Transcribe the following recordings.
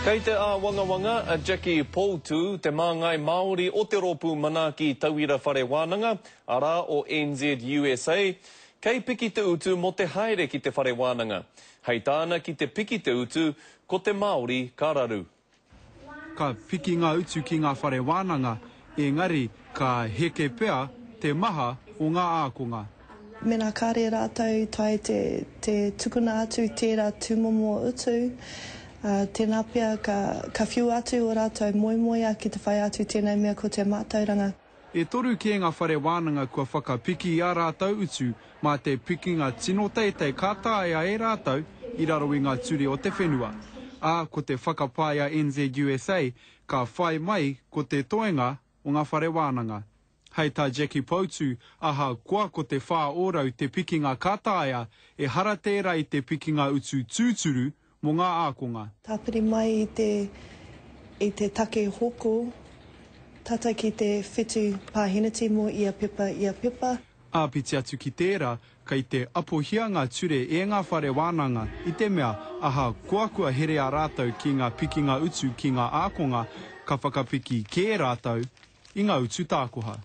Kei te wanga wanga, Jackie Poutu, te māngai Māori o te ropu mana ki Tauira Whare Wānanga, ara o NZUSA, kei piki te utu mo te haere ki te Whare Wānanga. Hei tāna ki te piki te utu, ko te Māori kararu. Ka piki ngā utu ki ngā Whare Wānanga, engari ka heke pea te maha o ngā ākonga. Mena kāre rātou tai te tukuna atu tērā tūmomo utu, tēnā pia ka whiu atu o rātou moemoea ki te whai atu tēnei mea ko te mātauranga. E toru ki ngā Whare Wānanga kua whakapiki i a rātou utu, mā te piki ngā tino teitei kātāia e rātou i raro i ngā ture o te whenua. Ko te whakapāia NZUSA, ka whai mai ko te toenga o ngā Whare Wānanga. Hei tā Jackie Poutu, aha kua ko te whā ōrau te piki ngā kātāia e hara tērā i te piki ngā utu tūturu mō ngā ākonga. Tāpiri mai i te take hoko, tata ki te whetu pāhinati mō ia pepa. Piti atu ki tērā, kei te apohia ngā ture e ngā Whare Wānanga i te mea, aha kua here a rātou ki ngā piki ngā utu ki ngā ākonga, ka whakapiki kē rātou i ngā utu tākoha.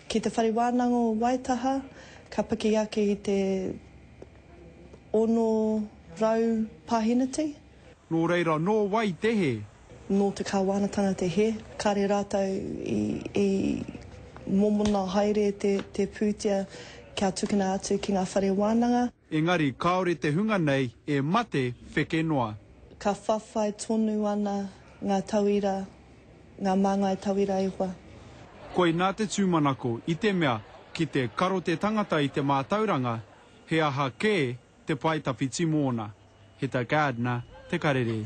Ki te Whare Wānanga o Waitaha, ka piki ake i te ono rau pāhinati. Nō reira, nō wai tehe. Nō te kāwānatanga te he, kāre rātou i momona haere te pūtea kia tukuna atu ki ngā Whare Wānanga. Engari, kaore te hunga nei e mate whekenoa. Ka whawhai tonu ana ngā tauira, ngā māngai tauira ihoa. Koe nā te tūmanako i te mea ki te karo te tangata i te mātauranga, he aha kē te paitawhiti mōna. He tā Gardner, te karere.